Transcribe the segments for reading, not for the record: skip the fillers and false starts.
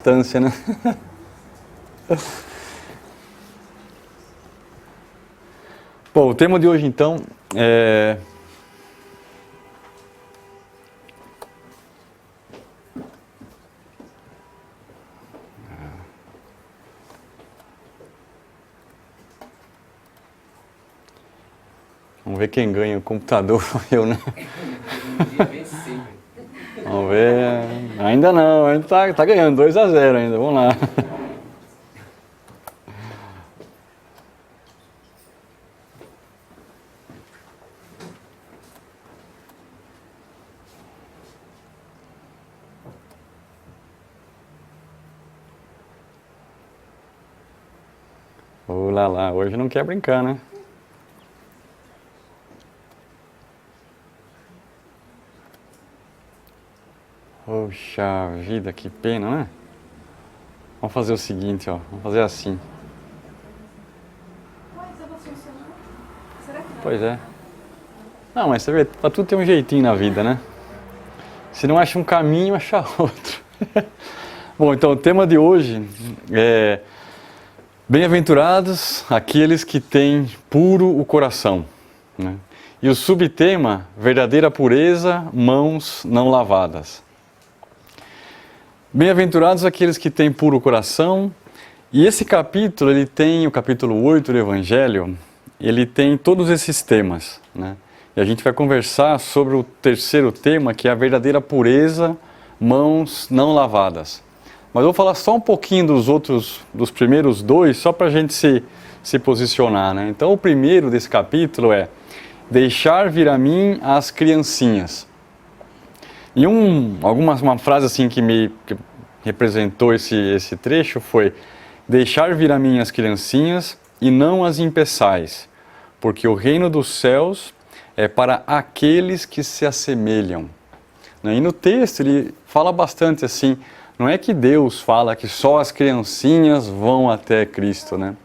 Distância, né? Bom, o tema de hoje então é vamos ver quem ganha o computador, eu, né? Vamos ver. Ainda não, ainda tá ganhando 2-0 ainda. Vamos lá. Lá, hoje não quer brincar, né? Poxa vida, que pena, né? Vamos fazer o seguinte, ó. Vamos fazer assim. Pois é. Não, mas você vê, pra tudo tem um jeitinho na vida, né? Se não acha um caminho, acha outro. Bom, então o tema de hoje é bem-aventurados aqueles que têm puro o coração, né? E o subtema, verdadeira pureza, mãos não lavadas. Bem-aventurados aqueles que têm puro coração. E esse capítulo, ele tem, o capítulo 8 do Evangelho, ele tem todos esses temas, né? E a gente vai conversar sobre o terceiro tema, que é a verdadeira pureza, mãos não lavadas. Mas eu vou falar só um pouquinho dos primeiros dois, só para a gente se posicionar, né? Então o primeiro desse capítulo é deixar vir a mim as criancinhas. E uma frase assim que que representou esse trecho foi: deixar vir a mim as criancinhas e não as impeçais, porque o reino dos céus é para aqueles que se assemelham. E no texto ele fala bastante assim, não é que Deus fala que só as criancinhas vão até Cristo, né?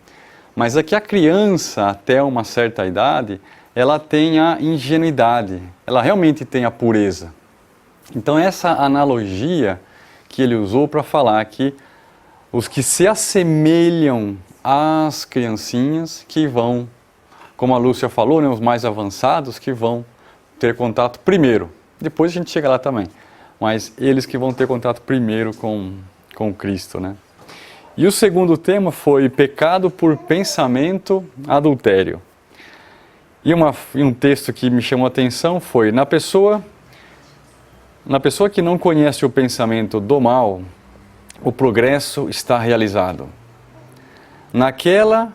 Mas é que a criança, até uma certa idade, ela tem a ingenuidade, ela realmente tem a pureza. Então essa analogia que ele usou para falar que os que se assemelham às criancinhas que vão, como a Lúcia falou, né, os mais avançados que vão ter contato primeiro. Depois a gente chega lá também. Mas eles que vão ter contato primeiro com Cristo, né? E o segundo tema foi pecado por pensamento, adultério. E um texto que me chamou a atenção foi: na pessoa que não conhece o pensamento do mal, o progresso está realizado. Naquela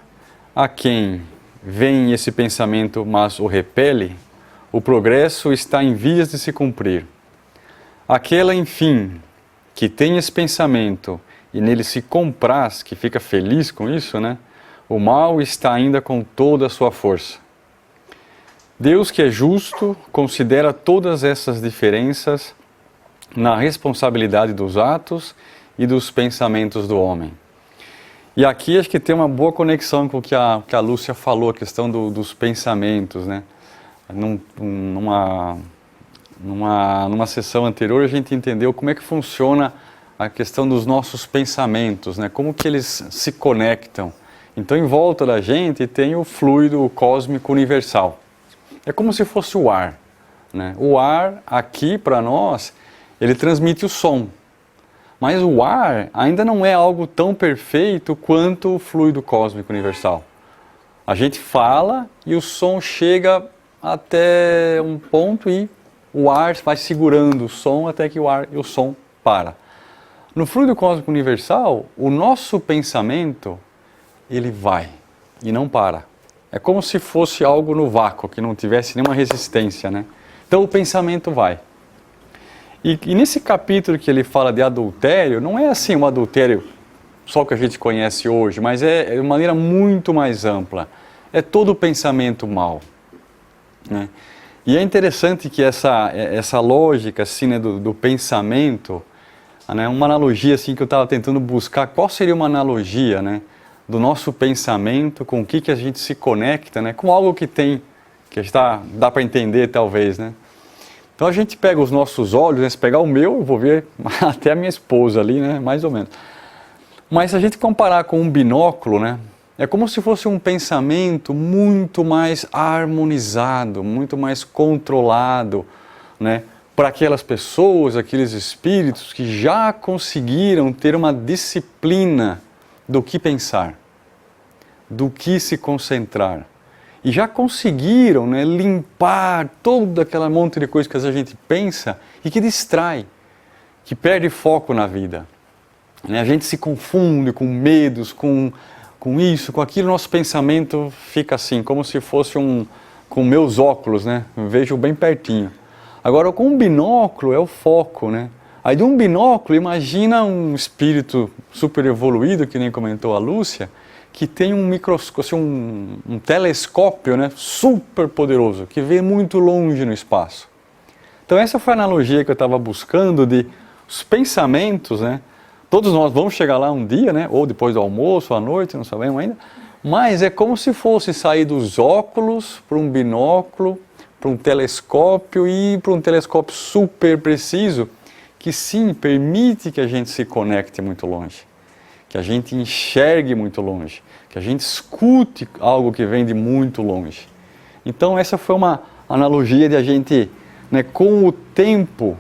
a quem vem esse pensamento, mas o repele, o progresso está em vias de se cumprir. Aquela, enfim, que tem esse pensamento e nele se compraz, que fica feliz com isso, né? O mal está ainda com toda a sua força. Deus, que é justo, considera todas essas diferenças na responsabilidade dos atos e dos pensamentos do homem. E aqui acho que tem uma boa conexão com o que a Lúcia falou, a questão dos pensamentos, né? Numa sessão anterior a gente entendeu como é que funciona a questão dos nossos pensamentos, né? Como que eles se conectam. Então em volta da gente tem o fluido cósmico universal. É como se fosse o ar, né? O ar aqui para nós, ele transmite o som. Mas o ar ainda não é algo tão perfeito quanto o fluido cósmico universal. A gente fala e o som chega até um ponto e o ar vai segurando o som até que o som para. No fluido cósmico universal, o nosso pensamento, ele vai e não para. É como se fosse algo no vácuo, que não tivesse nenhuma resistência, né? Então o pensamento vai. E nesse capítulo que ele fala de adultério, não é assim um adultério só que a gente conhece hoje, mas é de maneira muito mais ampla. É todo o pensamento mau, né? E é interessante que essa lógica assim, né, do pensamento, né, uma analogia assim, que eu estava tentando buscar, qual seria uma analogia, né, do nosso pensamento com o que a gente se conecta, né, com algo que dá para entender talvez, né? Então a gente pega os nossos olhos, né? Se pegar o meu, eu vou ver até a minha esposa ali, né? Mais ou menos. Mas se a gente comparar com um binóculo, né? É como se fosse um pensamento muito mais harmonizado, muito mais controlado, né? Para aquelas pessoas, aqueles espíritos que já conseguiram ter uma disciplina do que pensar, do que se concentrar. E já conseguiram, né, limpar toda aquela monte de coisas que a gente pensa e que distrai, que perde foco na vida. A gente se confunde com medos, com isso, com aquilo, nosso pensamento fica assim, como se fosse com meus óculos, né? Eu vejo bem pertinho. Agora, com um binóculo é o foco, né? Aí de um binóculo, imagina um espírito super evoluído, que nem comentou a Lúcia, que tem um microscópio, um telescópio, né? Super poderoso, que vê muito longe no espaço. Então essa foi a analogia que eu estava buscando de os pensamentos, né? Todos nós vamos chegar lá um dia, né? Ou depois do almoço, à noite, não sabemos ainda. Mas é como se fosse sair dos óculos para um binóculo, para um telescópio e para um telescópio super preciso, que sim, permite que a gente se conecte muito longe, que a gente enxergue muito longe, que a gente escute algo que vem de muito longe. Então essa foi uma analogia de a gente, né, com o tempo,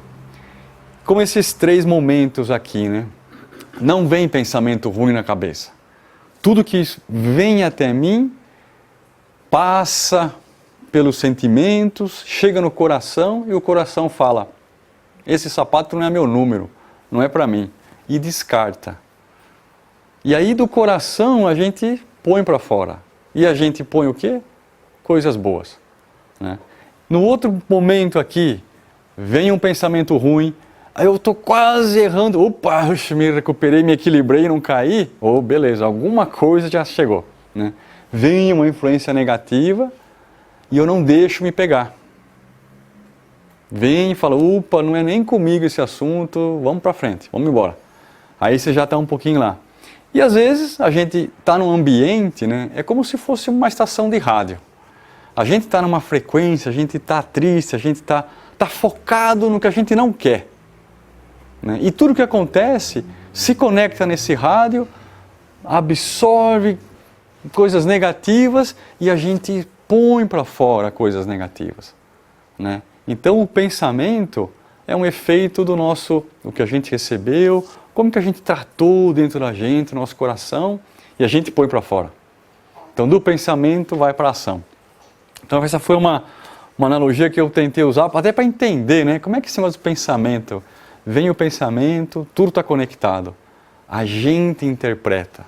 como esses 3 momentos aqui, né? Não vem pensamento ruim na cabeça. Tudo que vem até mim passa pelos sentimentos, chega no coração e o coração fala: esse sapato não é meu número, não é para mim, e descarta. E aí do coração a gente põe para fora. E a gente põe o quê? Coisas boas, né? No outro momento aqui, vem um pensamento ruim, aí eu estou quase errando, opa, me recuperei, me equilibrei, não caí, beleza, alguma coisa já chegou, né? Vem uma influência negativa e eu não deixo me pegar. Vem e fala, opa, não é nem comigo esse assunto, vamos para frente, vamos embora. Aí você já está um pouquinho lá. E às vezes a gente está num ambiente, né? É como se fosse uma estação de rádio. A gente está numa frequência, a gente está triste, a gente está focado no que a gente não quer, né? E tudo que acontece se conecta nesse rádio, absorve coisas negativas e a gente põe para fora coisas negativas, né? Então o pensamento é um efeito do o que a gente recebeu, como que a gente tratou dentro da gente, no nosso coração, e a gente põe para fora. Então do pensamento vai para a ação. Então essa foi uma analogia que eu tentei usar até para entender, né? Como é que esse negócio do pensamento, vem o pensamento, tudo está conectado. A gente interpreta.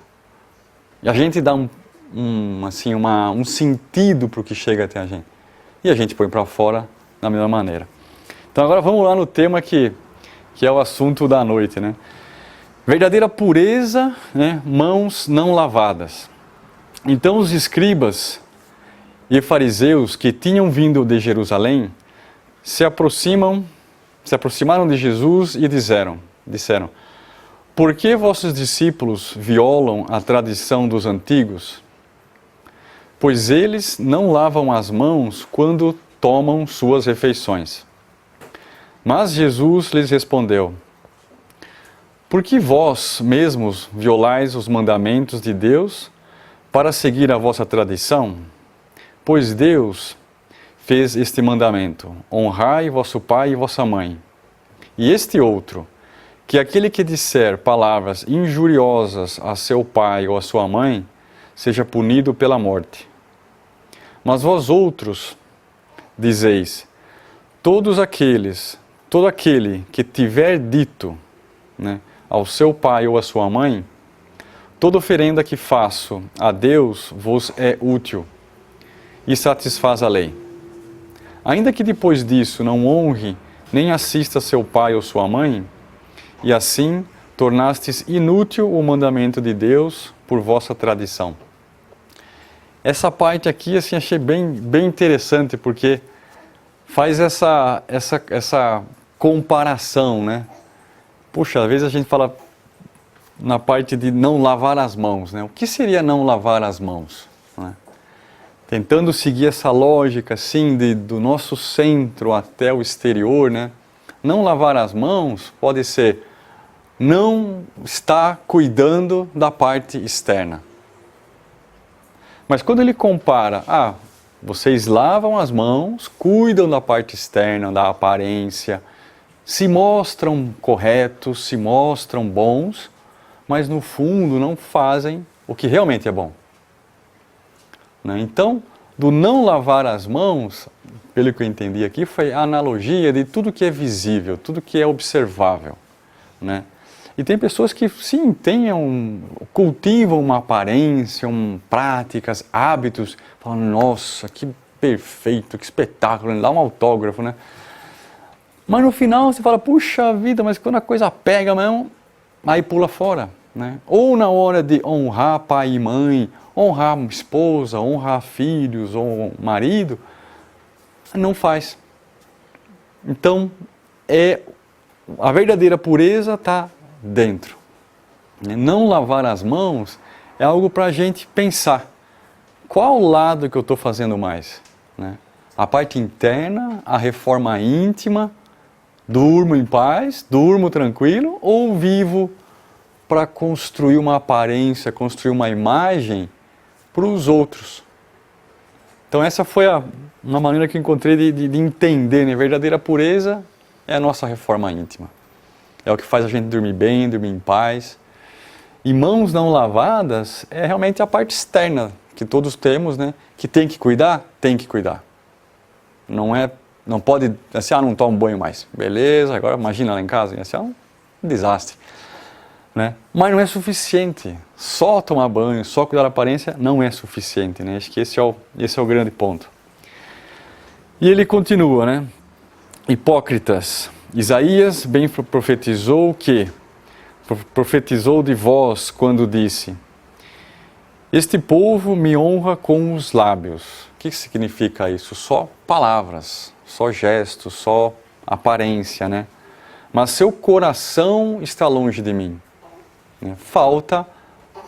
E a gente dá um sentido para o que chega até a gente. E a gente põe para fora da mesma maneira. Então agora vamos lá no tema que é o assunto da noite, né? Verdadeira pureza, né? Mãos não lavadas. Então os escribas e fariseus que tinham vindo de Jerusalém se aproximaram de Jesus e disseram: por que vossos discípulos violam a tradição dos antigos? Pois eles não lavam as mãos quando tomam suas refeições. Mas Jesus lhes respondeu: por que vós mesmos violais os mandamentos de Deus para seguir a vossa tradição? Pois Deus fez este mandamento: honrai vosso pai e vossa mãe. E este outro, que aquele que disser palavras injuriosas a seu pai ou a sua mãe, seja punido pela morte. Mas vós outros dizeis: todo aquele que tiver dito, né, ao seu pai ou à sua mãe, toda oferenda que faço a Deus vos é útil e satisfaz a lei. Ainda que depois disso não honre nem assista seu pai ou sua mãe, e assim tornastes inútil o mandamento de Deus por vossa tradição. Essa parte aqui assim, achei bem interessante, porque faz essa comparação, né? Puxa, às vezes a gente fala na parte de não lavar as mãos, né? O que seria não lavar as mãos, né? tentando seguir essa lógica assim do nosso centro até o exterior, né? Não lavar as mãos pode ser não estar cuidando da parte externa. Mas quando ele compara, vocês lavam as mãos, cuidam da parte externa, da aparência, se mostram corretos, se mostram bons, mas no fundo não fazem o que realmente é bom. Né? Então, do não lavar as mãos, pelo que eu entendi aqui, foi a analogia de tudo que é visível, tudo que é observável. Né? E tem pessoas que, sim, cultivam uma aparência, práticas, hábitos, falam, nossa, que perfeito, que espetáculo, dá um autógrafo, né? Mas no final você fala, puxa vida, mas quando a coisa pega mesmo, aí pula fora, né? Ou na hora de honrar pai e mãe, honrar esposa, honrar filhos ou marido, não faz. Então, a verdadeira pureza está dentro. Não lavar as mãos é algo para a gente pensar. Qual lado que eu estou fazendo mais? Né? A parte interna, a reforma íntima, durmo em paz, durmo tranquilo, ou vivo para construir uma aparência, construir uma imagem para os outros? Então essa foi uma maneira que eu encontrei de entender, né? Verdadeira pureza é a nossa reforma íntima. É o que faz a gente dormir bem, dormir em paz. E mãos não lavadas é realmente a parte externa que todos temos, né? Que tem que cuidar, tem que cuidar. Não pode, assim, não tomo banho mais. Beleza, agora imagina lá em casa, assim, um desastre. Né? Mas não é suficiente. Só tomar banho, só cuidar da aparência não é suficiente. Né? Acho que esse é o grande ponto. E ele continua, né? Hipócritas, Isaías bem profetizou que profetizou de vós quando disse: este povo me honra com os lábios. O que significa isso? Só palavras, só gestos, só aparência, né? Mas seu coração está longe de mim. Falta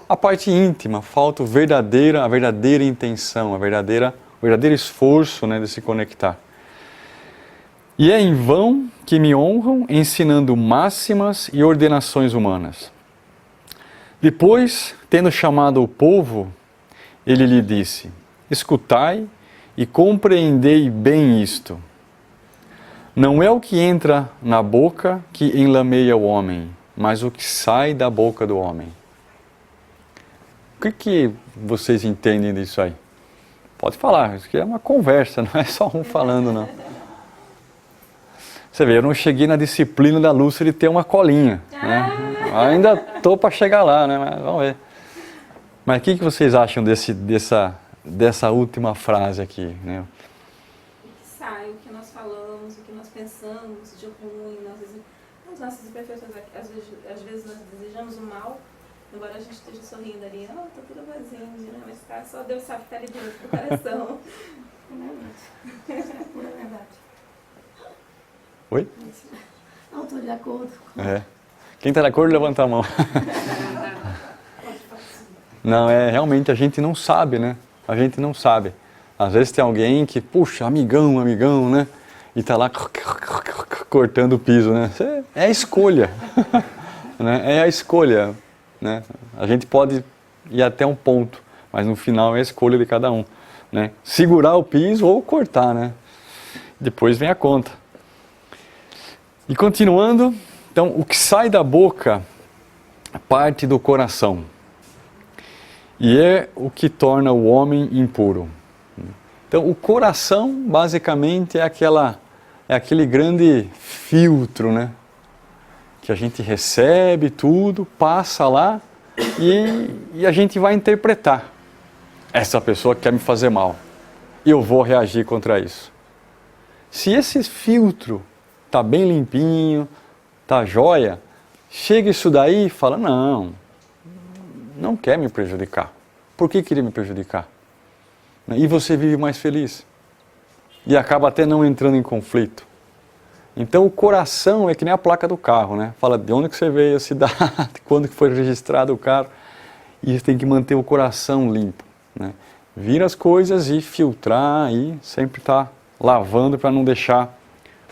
a parte íntima, falta a verdadeira intenção, o verdadeiro esforço, né, de se conectar. E é em vão que me honram ensinando máximas e ordenações humanas. Depois, tendo chamado o povo, ele lhe disse: escutai e compreendei bem isto. Não é o que entra na boca que enlameia o homem, mas o que sai da boca do homem. O que vocês entendem disso aí? Pode falar, isso aqui é uma conversa, não é só um falando, não. Você vê, eu não cheguei na disciplina da Lúcia de ter uma colinha, né? Ainda estou para chegar lá, né? Mas vamos ver. Mas o que vocês acham dessa última frase aqui, né? O que sai, o que nós falamos, o que nós pensamos de ruim, as nossas imperfeições, às vezes nós desejamos o mal, embora a gente esteja sorrindo ali, tá tudo vazio, né? Mas só Deus sabe que está ali dentro do coração. É pura verdade. Oi? Não, estou de acordo. Quem está de acordo, levanta a mão. Não, realmente a gente não sabe, né? A gente não sabe. Às vezes tem alguém que, puxa, amigão, né? E está lá cortando o piso, né? É a escolha. Né? É a escolha. Né? A gente pode ir até um ponto, mas no final é a escolha de cada um. Né? Segurar o piso ou cortar, né? Depois vem a conta. E continuando, então, o que sai da boca parte do coração. E é o que torna o homem impuro. Então, o coração, basicamente, é aquele grande filtro, né? Que a gente recebe tudo, passa lá e a gente vai interpretar. Essa pessoa quer me fazer mal. E eu vou reagir contra isso. Se esse filtro está bem limpinho, está jóia, chega isso daí e fala, não quer me prejudicar. Por que queria me prejudicar? E você vive mais feliz. E acaba até não entrando em conflito. Então o coração é que nem a placa do carro, né? Fala de onde que você veio, a cidade, quando que foi registrado o carro. E você tem que manter o coração limpo. Né? vir as coisas e filtrar e sempre estar lavando para não deixar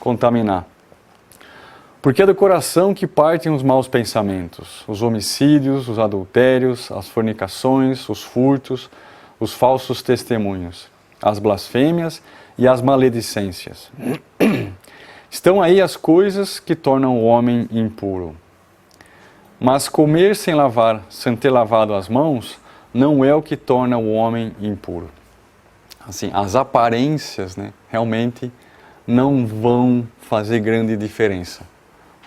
contaminar. Porque é do coração que partem os maus pensamentos, os homicídios, os adultérios, as fornicações, os furtos, os falsos testemunhos, as blasfêmias e as maledicências. Estão aí as coisas que tornam o homem impuro. Mas comer sem ter lavado as mãos, não é o que torna o homem impuro. Assim, as aparências, né, realmente não vão fazer grande diferença.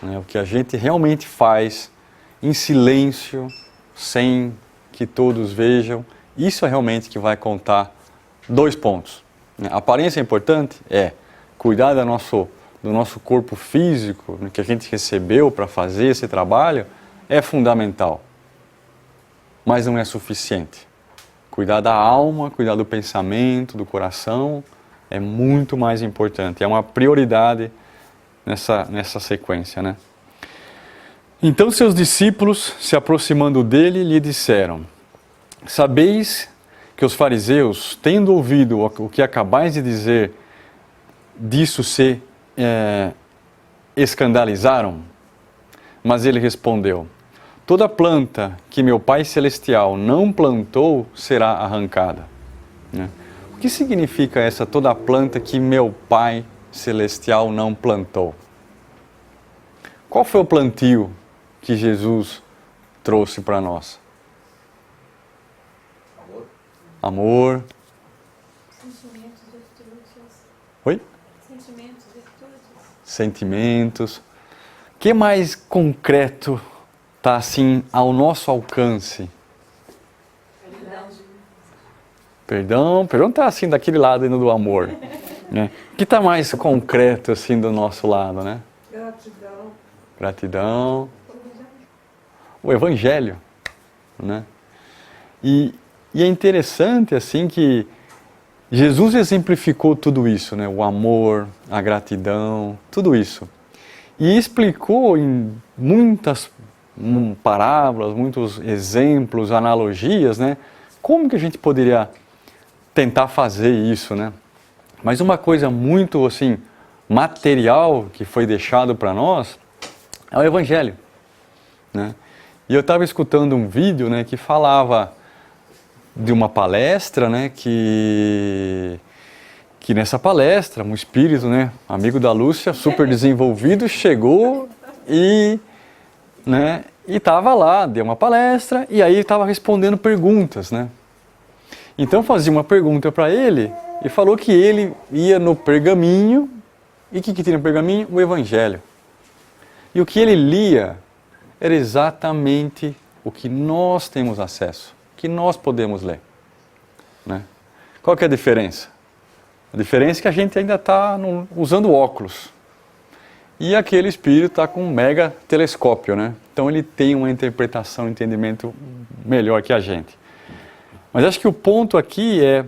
O que a gente realmente faz em silêncio, sem que todos vejam, isso é realmente que vai contar 2 pontos. A aparência é importante? É. Cuidar do nosso corpo físico, que a gente recebeu para fazer esse trabalho, é fundamental. Mas não é suficiente. Cuidar da alma, cuidar do pensamento, do coração, é muito mais importante. É uma prioridade nessa sequência, né? Então seus discípulos, se aproximando dele, lhe disseram: sabeis que os fariseus, tendo ouvido o que acabais de dizer, disso se escandalizaram? Mas ele respondeu: toda planta que meu Pai Celestial não plantou será arrancada. O que significa essa toda planta que meu Pai Celestial não plantou? Qual foi o plantio que Jesus trouxe para nós? Amor. Sentimentos, virtudes. Oi? Sentimentos, virtudes. Sentimentos. O que mais concreto está assim ao nosso alcance? Perdão está assim daquele lado ainda do amor, né? O que está mais concreto assim do nosso lado, né? Gratidão. O Evangelho, né? E é interessante assim que Jesus exemplificou tudo isso, né? O amor, a gratidão, tudo isso. E explicou em muitas parábolas, muitos exemplos, analogias, né? Como que a gente poderia tentar fazer isso, né? Mas uma coisa muito assim material que foi deixado para nós é o Evangelho, né? E eu estava escutando um vídeo, né, que falava de uma palestra, né, que nessa palestra um espírito, né, amigo da Lúcia, super desenvolvido, chegou e estava lá, deu uma palestra e aí estava respondendo perguntas, né? Então fazia uma pergunta para ele e falou que ele ia no pergaminho. E o que tinha no pergaminho? O Evangelho. E o que ele lia era exatamente o que nós temos acesso, que nós podemos ler, né? Qual que é a diferença? A diferença é que a gente ainda está usando óculos. E aquele espírito está com um mega telescópio, né? Então ele tem uma interpretação, um entendimento melhor que a gente. Mas acho que o ponto aqui é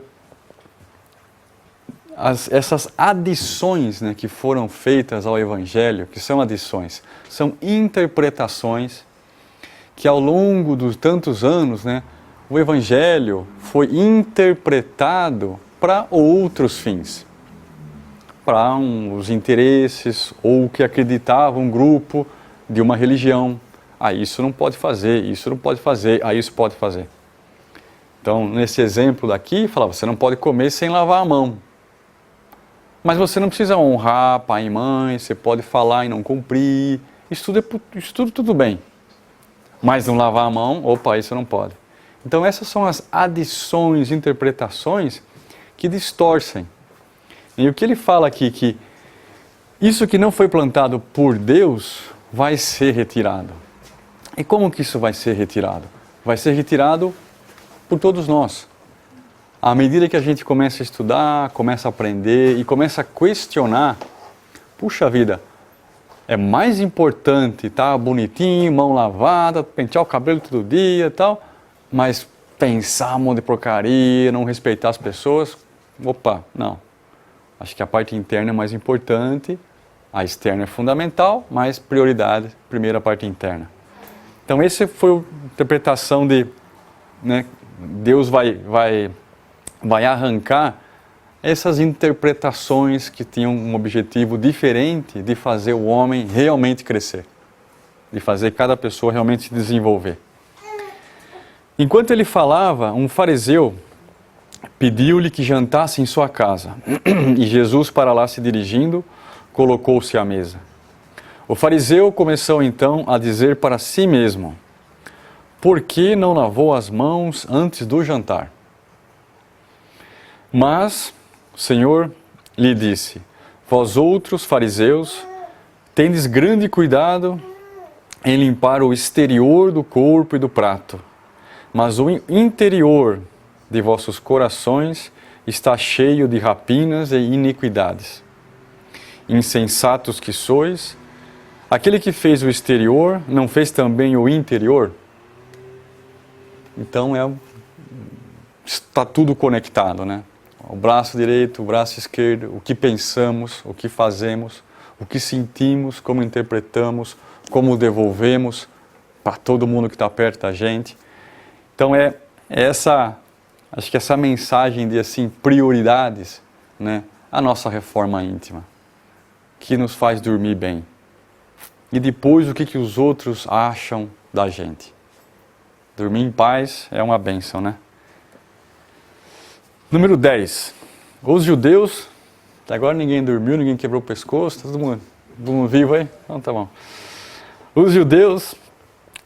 essas adições, né, que foram feitas ao Evangelho, que são adições, são interpretações que ao longo dos tantos anos, né, o Evangelho foi interpretado para outros fins, para os interesses ou que acreditava um grupo de uma religião. Isso não pode fazer, isso não pode fazer, isso pode fazer. Então, nesse exemplo daqui, falava, você não pode comer sem lavar a mão. Mas você não precisa honrar pai e mãe, você pode falar e não cumprir, isso tudo bem. Mas não lavar a mão, isso não pode. Então essas são as adições, interpretações que distorcem. E o que ele fala aqui, que isso que não foi plantado por Deus vai ser retirado. E como que isso vai ser retirado? Vai ser retirado por todos nós. À medida que a gente começa a estudar, começa a aprender e começa a questionar, puxa vida, é mais importante estar bonitinho, mão lavada, pentear o cabelo todo dia e tal, mas pensar um monte de porcaria, não respeitar as pessoas, não. Acho que a parte interna é mais importante, a externa é fundamental, mas prioridade, primeiro a parte interna. Então essa foi a interpretação de, né, Deus vai vai arrancar essas interpretações que tinham um objetivo diferente de fazer o homem realmente crescer, de fazer cada pessoa realmente se desenvolver. Enquanto ele falava, um fariseu pediu-lhe que jantasse em sua casa, e Jesus, para lá se dirigindo, colocou-se à mesa. O fariseu começou então a dizer para si mesmo: por que não lavou as mãos antes do jantar? Mas o Senhor lhe disse: vós outros, fariseus, tendes grande cuidado em limpar o exterior do corpo e do prato, mas o interior de vossos corações está cheio de rapinas e iniquidades. Insensatos que sois, aquele que fez o exterior não fez também o interior? Então está tudo conectado, né? O braço direito, o braço esquerdo, o que pensamos, o que fazemos, o que sentimos, como interpretamos, como devolvemos para todo mundo que está perto da gente. Então acho que essa mensagem de assim, prioridades, né? A nossa reforma íntima, que nos faz dormir bem. E depois o que os outros acham da gente. Dormir em paz é uma bênção, né? Número 10. Os judeus, até agora ninguém dormiu, ninguém quebrou o pescoço, todo mundo vivo aí? Então tá bom. Os judeus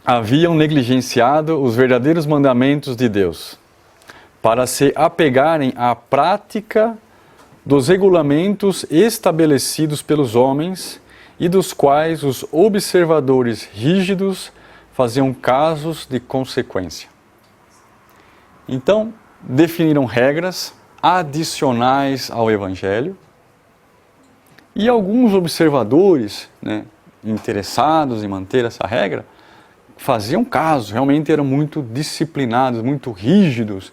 haviam negligenciado os verdadeiros mandamentos de Deus para se apegarem à prática dos regulamentos estabelecidos pelos homens e dos quais os observadores rígidos faziam casos de consequência. Então, definiram regras adicionais ao Evangelho e alguns observadores, né, interessados em manter essa regra, faziam caso, realmente eram muito disciplinados, muito rígidos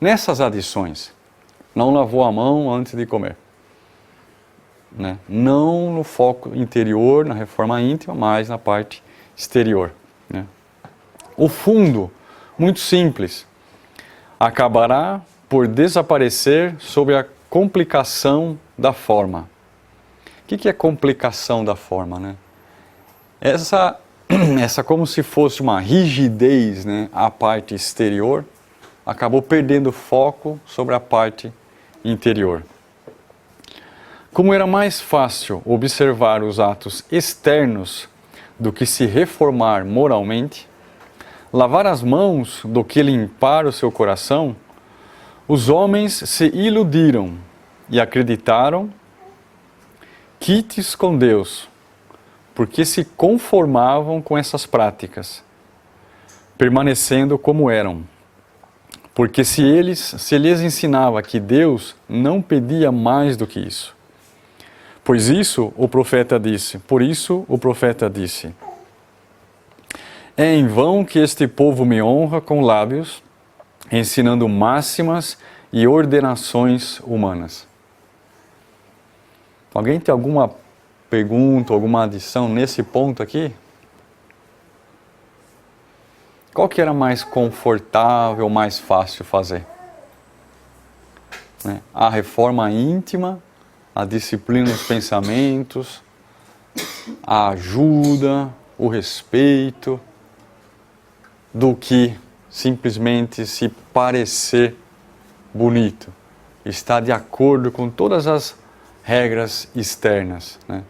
nessas adições. Não lavou a mão antes de comer. Né? Não no foco interior, na reforma íntima, mas na parte exterior. Né? O fundo, muito simples, acabará por desaparecer sob a complicação da forma. O que é complicação da forma? Né? Essa como se fosse uma rigidez, né, à parte exterior, acabou perdendo foco sobre a parte interior. Como era mais fácil observar os atos externos do que se reformar moralmente, lavar as mãos do que limpar o seu coração, os homens se iludiram e acreditaram quites com Deus, porque se conformavam com essas práticas, permanecendo como eram. Porque se lhes ensinava que Deus não pedia mais do que isso. Por isso o profeta disse, é em vão que este povo me honra com lábios, ensinando máximas e ordenações humanas. Alguém tem alguma pergunta, alguma adição nesse ponto aqui? Qual que era mais confortável, mais fácil fazer? Né? A reforma íntima, a disciplina dos pensamentos, a ajuda, o respeito, do que simplesmente se parecer bonito, estar de acordo com todas as regras externas. Né?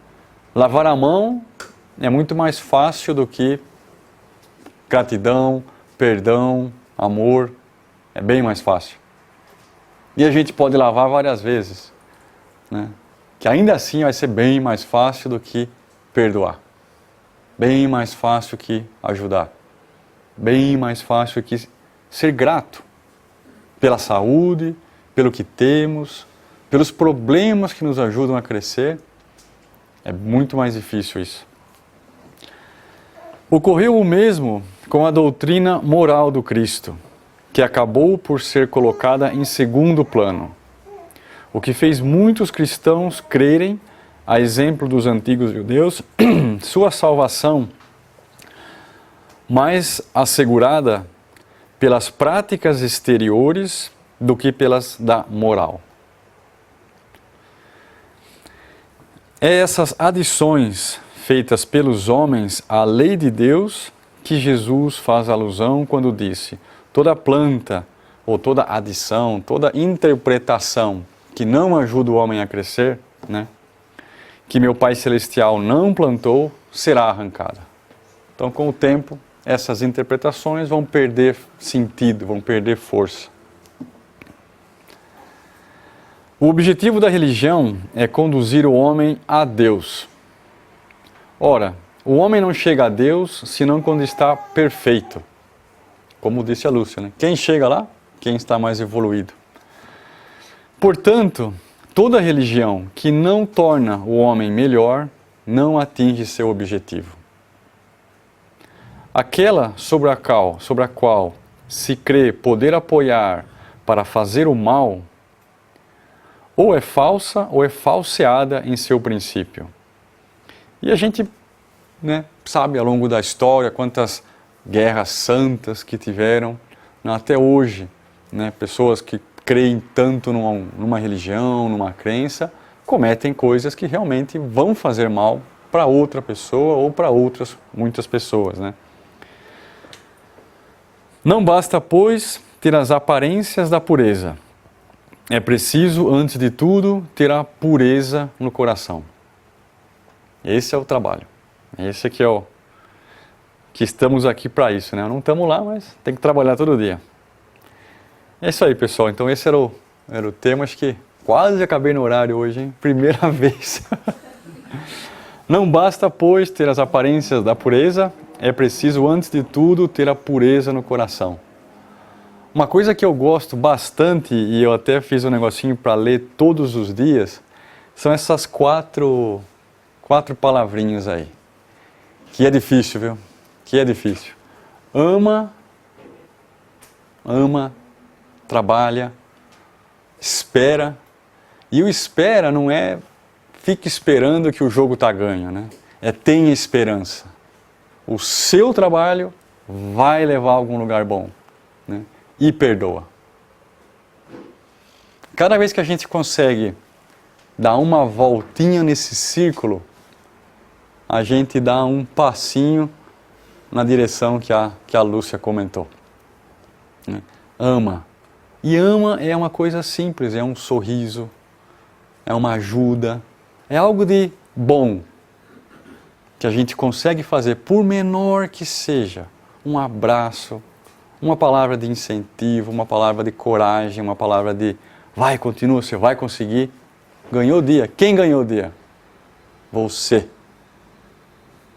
Lavar a mão é muito mais fácil do que gratidão, perdão, amor, é bem mais fácil. E a gente pode lavar várias vezes, né? Que ainda assim vai ser bem mais fácil do que perdoar. Bem mais fácil que ajudar. Bem mais fácil que ser grato pela saúde, pelo que temos, pelos problemas que nos ajudam a crescer. É muito mais difícil isso. Ocorreu o mesmo com a doutrina moral do Cristo, que acabou por ser colocada em segundo plano, o que fez muitos cristãos crerem, a exemplo dos antigos judeus, sua salvação mais assegurada pelas práticas exteriores do que pelas da moral. É essas adições feitas pelos homens à lei de Deus que Jesus faz alusão quando disse: toda planta ou toda adição, toda interpretação que não ajuda o homem a crescer, né, que meu Pai Celestial não plantou, será arrancada. Então, com o tempo, essas interpretações vão perder sentido, vão perder força. O objetivo da religião é conduzir o homem a Deus. Ora, o homem não chega a Deus senão quando está perfeito. Como disse a Lúcia, né? Quem chega lá? Quem está mais evoluído. Portanto, toda religião que não torna o homem melhor não atinge seu objetivo. Aquela sobre a qual se crê poder apoiar para fazer o mal, ou é falsa ou é falseada em seu princípio. E a gente, né, sabe ao longo da história quantas guerras santas que tiveram, né, até hoje, né, pessoas que creem tanto numa religião, numa crença, cometem coisas que realmente vão fazer mal para outra pessoa ou para muitas pessoas, né? Não basta, pois, ter as aparências da pureza. É preciso, antes de tudo, ter a pureza no coração. Esse é o trabalho. Esse aqui é o que estamos aqui para isso, né? Não estamos lá, mas tem que trabalhar todo dia. É isso aí, pessoal. Então esse era o tema. Acho que quase acabei no horário hoje, hein? Primeira vez. Não basta, pois, ter as aparências da pureza. É preciso, antes de tudo, ter a pureza no coração. Uma coisa que eu gosto bastante, e eu até fiz um negocinho para ler todos os dias, são essas quatro palavrinhas aí. Que é difícil, viu? Que é difícil. Ama, trabalha, espera. E o espera não é fique esperando que o jogo está ganho, né? É tenha esperança. O seu trabalho vai levar a algum lugar bom, né? E perdoa. Cada vez que a gente consegue dar uma voltinha nesse círculo, a gente dá um passinho na direção que a Lúcia comentou. Né? Ama. E ama é uma coisa simples, é um sorriso, é uma ajuda, é algo de bom que a gente consegue fazer, por menor que seja, um abraço, uma palavra de incentivo, uma palavra de coragem, uma palavra de vai, continua, você vai conseguir. Ganhou o dia. Quem ganhou o dia? Você.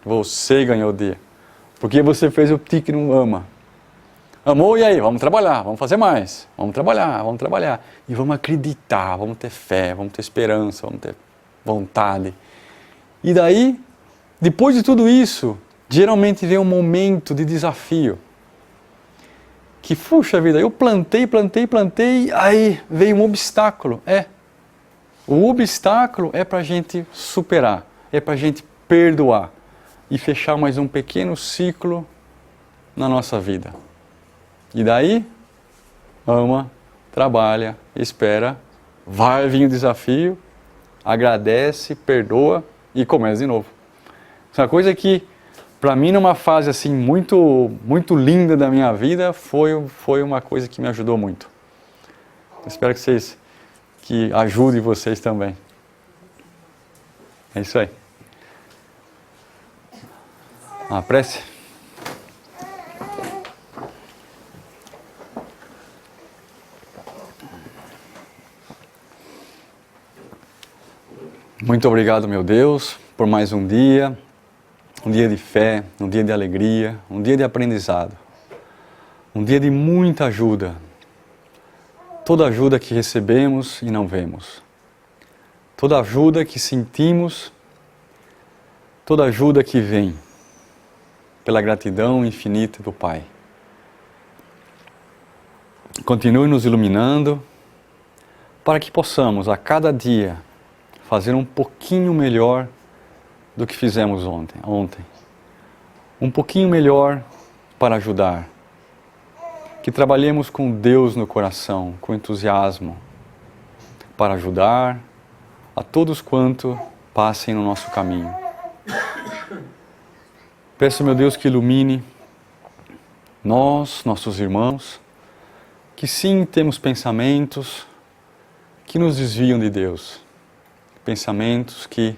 Você ganhou o dia. Porque você fez o tique no ama. Amou, e aí? Vamos trabalhar, vamos fazer mais. Vamos trabalhar. E vamos acreditar, vamos ter fé, vamos ter esperança, vamos ter vontade. E daí, depois de tudo isso, geralmente vem um momento de desafio. Que, puxa vida, eu plantei, aí veio um obstáculo. O obstáculo é para a gente superar, é para a gente perdoar e fechar mais um pequeno ciclo na nossa vida. E daí, ama, trabalha, espera, vai vir o desafio, agradece, perdoa e começa de novo. Isso é uma coisa que, para mim, numa fase assim muito linda da minha vida, foi uma coisa que me ajudou muito. Espero que ajude vocês também. É isso aí. Uma prece? Muito obrigado, meu Deus, por mais um dia de fé, um dia de alegria, um dia de aprendizado, um dia de muita ajuda. Toda ajuda que recebemos e não vemos, toda ajuda que sentimos, toda ajuda que vem pela gratidão infinita do Pai. Continue nos iluminando para que possamos a cada dia fazer um pouquinho melhor do que fizemos ontem. Um pouquinho melhor para ajudar. que trabalhemos com Deus no coração, com entusiasmo, para ajudar a todos quanto passem no nosso caminho. Peço, meu Deus, que ilumine nós, nossos irmãos, que sim temos pensamentos que nos desviam de Deus, pensamentos que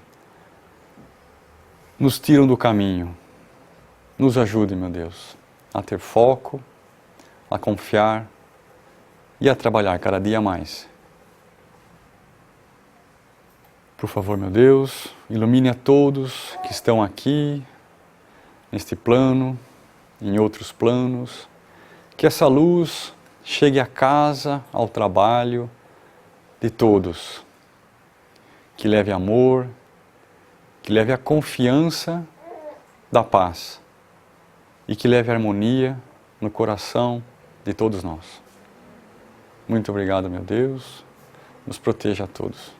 nos tiram do caminho. Nos ajude, meu Deus, a ter foco, a confiar e a trabalhar cada dia mais. Por favor, meu Deus, ilumine a todos que estão aqui, neste plano, em outros planos, que essa luz chegue à casa, ao trabalho de todos, que leve amor, que leve a confiança da paz e que leve harmonia no coração de todos nós. Muito obrigado, meu Deus, nos proteja a todos.